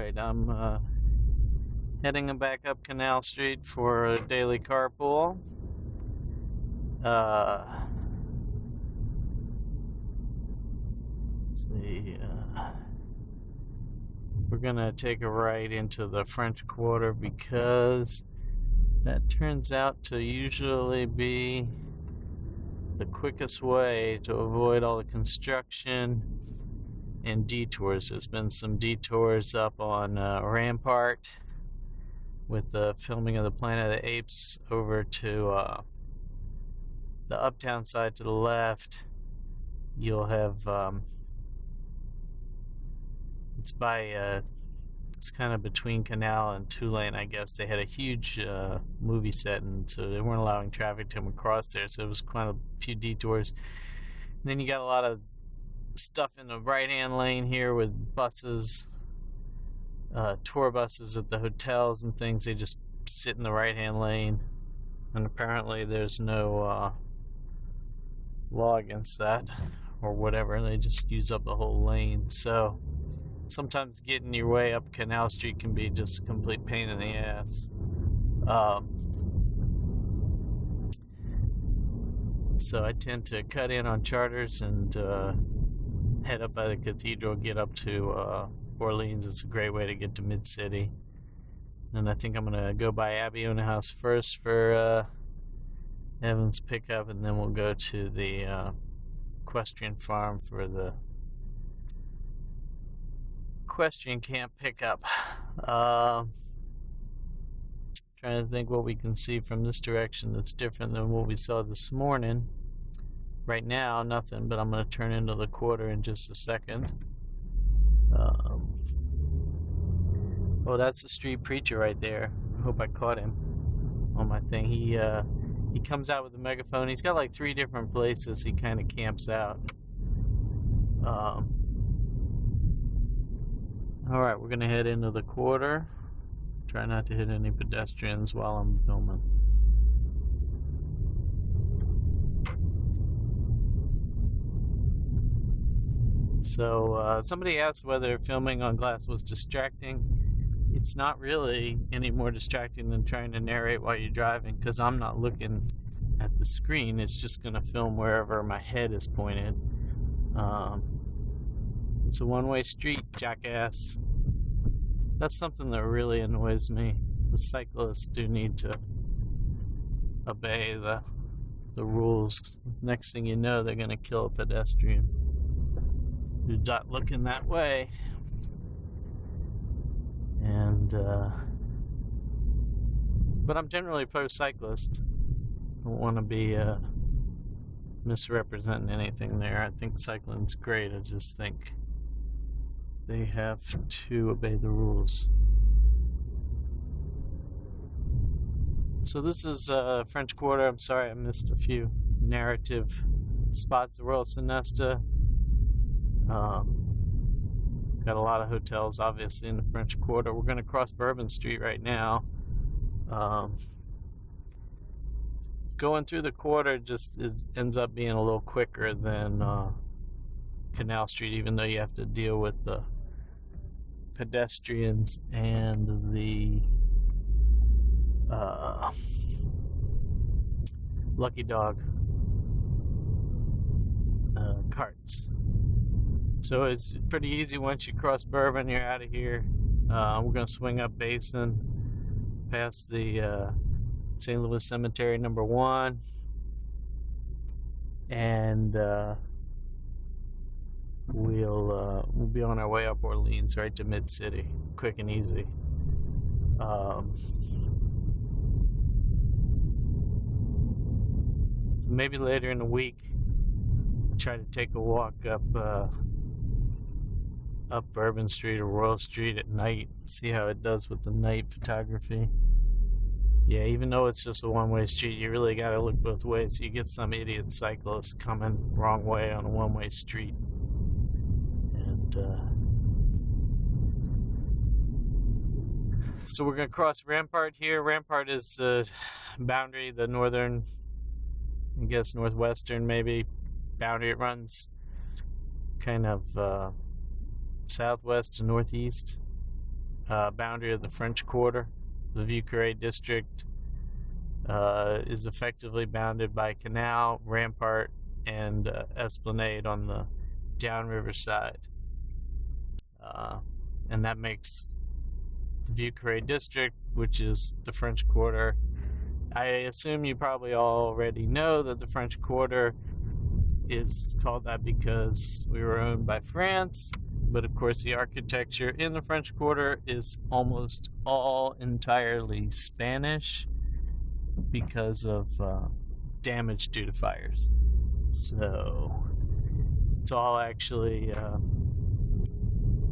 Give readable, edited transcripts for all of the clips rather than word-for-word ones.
Alright, I'm heading back up Canal Street for a daily carpool. Let's see, we're gonna take a right into the French Quarter because that turns out to usually be the quickest way to avoid all the construction and detours. There's been some detours up on Rampart with the filming of the Planet of the Apes over to the uptown side to the left. You'll have it's kind of between Canal and Tulane, I guess. They had a huge movie set, and so they weren't allowing traffic to come across there, so it was kind of a few detours. And then you got a lot of stuff in the right-hand lane here with buses, tour buses at the hotels and things. They just sit in the right-hand lane, and apparently there's no law against that or whatever. They just use up the whole lane. So sometimes getting your way up Canal Street can be just a complete pain in the ass. So I tend to cut in on charters and head up by the cathedral, get up to Orleans. It's a great way to get to Mid-City. And I think I'm going to go by Abiona House first for Evan's pickup, and then we'll go to the equestrian farm for the equestrian camp pickup. Trying to think what we can see from this direction that's different than what we saw this morning. Right now, nothing, but I'm going to turn into the quarter in just a second. Oh, that's the street preacher right there. I hope I caught him on my thing. He comes out with a megaphone. He's got like 3 different places he kind of camps out. Alright, we're going to head into the quarter. Try not to hit any pedestrians while I'm filming. So, somebody asked whether filming on glass was distracting. It's not really any more distracting than trying to narrate while you're driving, because I'm not looking at the screen. It's just going to film wherever my head is pointed. It's a one-way street, jackass. That's something that really annoys me. The cyclists do need to obey the rules. Next thing you know, they're going to kill a pedestrian who's not looking that way. And but I'm generally pro-cyclist. I don't want to be misrepresenting anything there. I think cycling's great. I just think they have to obey the rules. So this is French Quarter. I'm sorry I missed a few narrative spots. The Royal Sonesta. Got a lot of hotels, obviously, in the French Quarter. We're going to cross Bourbon Street right now. Going through the quarter just ends up being a little quicker than Canal Street, even though you have to deal with the pedestrians and the Lucky Dog carts. So it's pretty easy. Once you cross Bourbon, you're out of here. We're going to swing up Basin past the St. Louis Cemetery number 1, and we'll be on our way up Orleans right to Mid-City, quick and easy. So maybe later in the week, try to take a walk up Bourbon Street or Royal Street at night, see how it does with the night photography. Yeah, even though it's just a one-way street, you really got to look both ways. You get some idiot cyclists coming wrong way on a one-way street. And so we're going to cross Rampart here. Rampart is the boundary, the northern, I guess northwestern maybe, boundary. It runs kind of southwest to northeast boundary of the French Quarter. The Vieux-Carré district is effectively bounded by canal, rampart, and esplanade on the downriver side. And that makes the Vieux-Carré district, which is the French Quarter. I assume you probably already know that the French Quarter is called that because we were owned by France, but of course the architecture in the French Quarter is almost all entirely Spanish because of damage due to fires. So it's all actually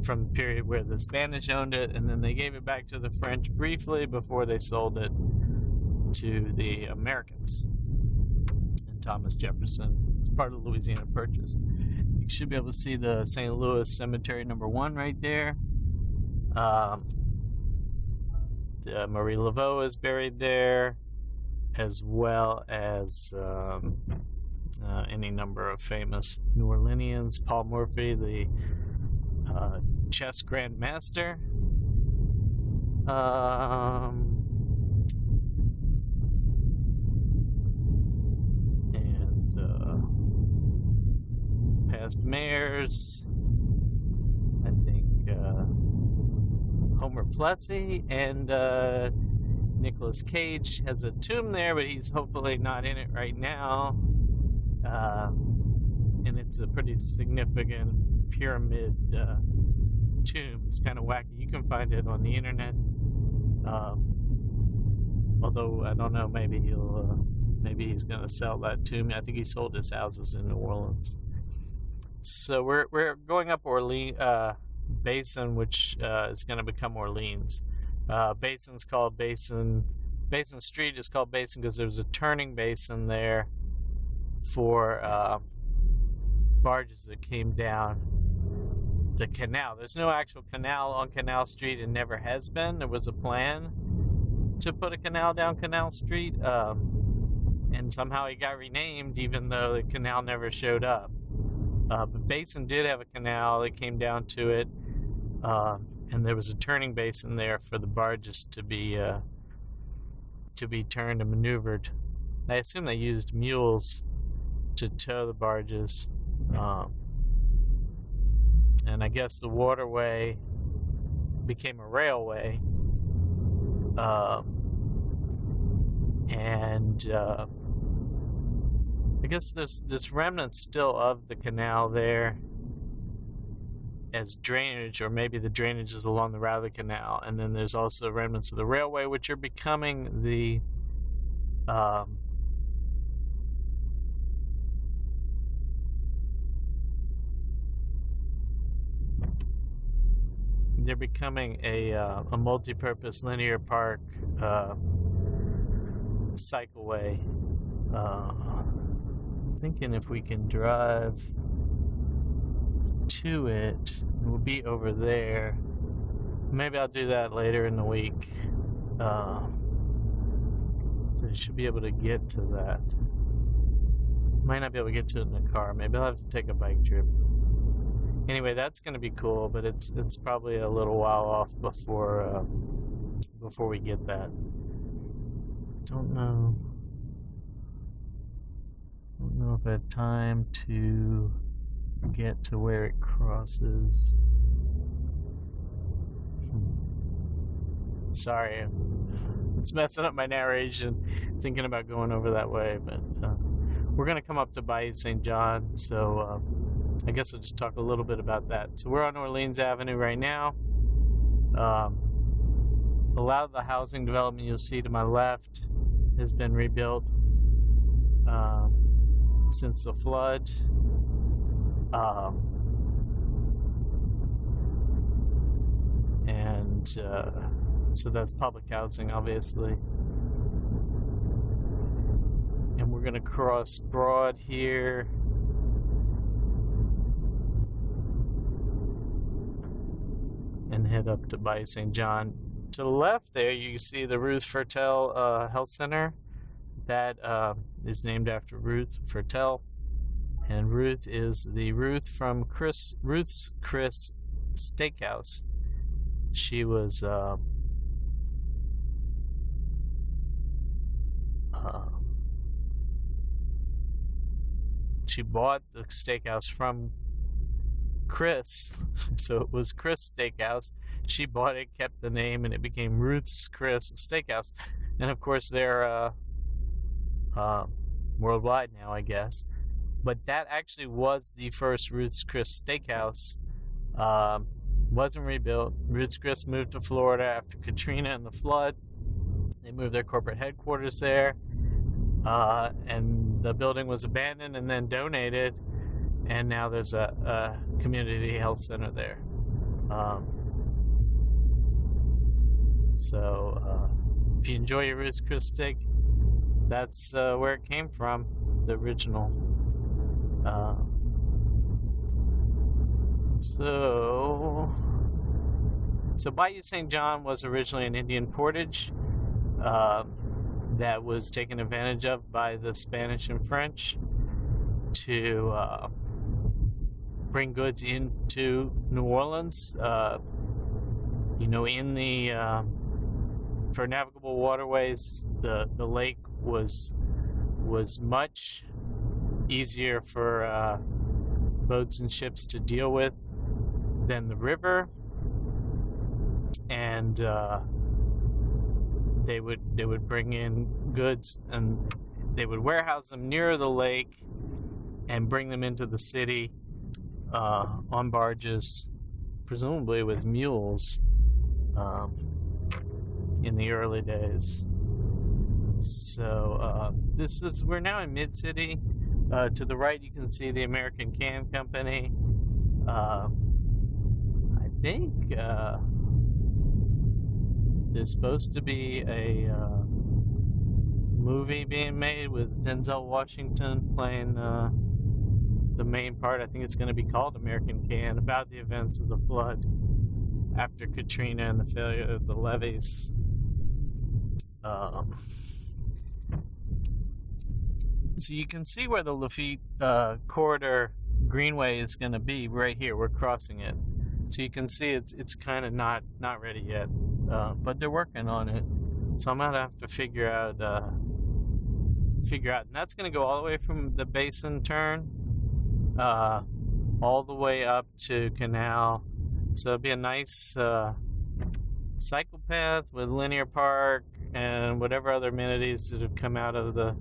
from the period where the Spanish owned it, and then they gave it back to the French briefly before they sold it to the Americans. And Thomas Jefferson was part of the Louisiana Purchase. You should be able to see the St. Louis Cemetery No. 1 right there. Marie Laveau is buried there, as well as any number of famous New Orleanians. Paul Morphy, the chess grandmaster. Past mayors, I think Homer Plessy, and Nicolas Cage has a tomb there, but he's hopefully not in it right now. And it's a pretty significant pyramid tomb. It's kind of wacky. You can find it on the internet. Although I don't know, maybe he's going to sell that tomb. I think he sold his houses in New Orleans. So we're going up Orleans Basin, which is going to become Orleans. Basin's called Basin. Basin Street is called Basin because there was a turning basin there for barges that came down the canal. There's no actual canal on Canal Street and never has been. There was a plan to put a canal down Canal Street, and somehow it got renamed even though the canal never showed up. But Basin did have a canal that came down to it, and there was a turning basin there for the barges to be turned and maneuvered. I assume they used mules to tow the barges, and I guess the waterway became a railway, and I guess there's remnants still of the canal there as drainage, or maybe the drainage is along the route of the canal, and then there's also remnants of the railway, which are becoming the they're becoming a multi-purpose linear park cycleway. Thinking if we can drive to it, we'll be over there. Maybe I'll do that later in the week. So I should be able to get to that. Might not be able to get to it in the car. Maybe I'll have to take a bike trip. Anyway, that's going to be cool, but it's probably a little while off before we get that. Don't know if I have time to get to where it crosses. Sorry, it's messing up my narration, thinking about going over that way, but we're going to come up to Bayou St. John, so I guess I'll just talk a little bit about that. So we're on Orleans Avenue right now. A lot of the housing development you'll see to my left has been rebuilt since the flood. So that's public housing, obviously. And we're going to cross Broad here. And head up to Bayou St. John. To the left there, you see the Ruth Fertel Health Center. That is named after Ruth Fertel. And Ruth is the Ruth from Ruth's Chris Steakhouse. she was she bought the steakhouse from Chris, so it was Chris Steakhouse. She bought it, kept the name, and it became Ruth's Chris Steakhouse. And of course, they're worldwide now, I guess. But that actually was the first Ruth's Chris Steakhouse. Wasn't rebuilt. Ruth's Chris moved to Florida after Katrina and the flood. They moved their corporate headquarters there, and the building was abandoned and then donated. And now there's a community health center there. So if you enjoy your Ruth's Chris steak, that's where it came from, the original. So Bayou St. John was originally an Indian portage that was taken advantage of by the Spanish and French to bring goods into New Orleans. In the for navigable waterways, the lake was much easier for boats and ships to deal with than the river, and they would bring in goods and they would warehouse them near the lake and bring them into the city on barges, presumably with mules, in the early days. So we're now in Mid-City. To the right, you can see the American Can Company. I think there's supposed to be a movie being made with Denzel Washington playing the main part. I think it's going to be called American Can, about the events of the flood after Katrina and the failure of the levees. So you can see where the Lafitte Corridor Greenway is going to be right here. We're crossing it. So you can see it's kind of not ready yet, but they're working on it. So I'm going to have to figure out, and that's going to go all the way from the Basin turn all the way up to Canal. So it'll be a nice cycle path with linear park and whatever other amenities that have come out of the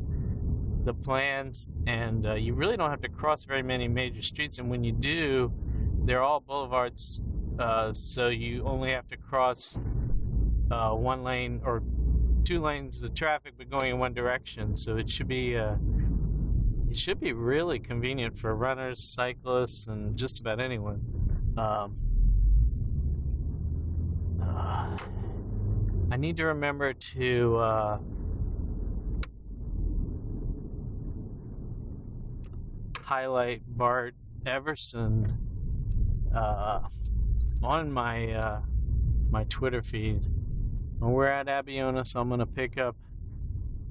plans, and you really don't have to cross very many major streets, and when you do, they're all boulevards, so you only have to cross one lane or two lanes of traffic, but going in one direction. So it should be really convenient for runners, cyclists, and just about anyone. I need to remember to highlight Bart Everson on my my Twitter feed. When we're at Abiona, so I'm going to pick up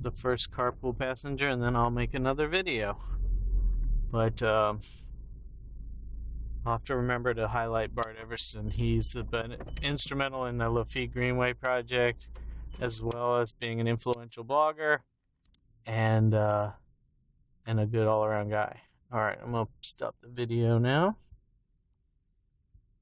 the first carpool passenger and then I'll make another video. But I'll have to remember to highlight Bart Everson. He's been instrumental in the Lafitte Greenway project, as well as being an influential blogger and a good all-around guy. All right, I'm going to stop the video now.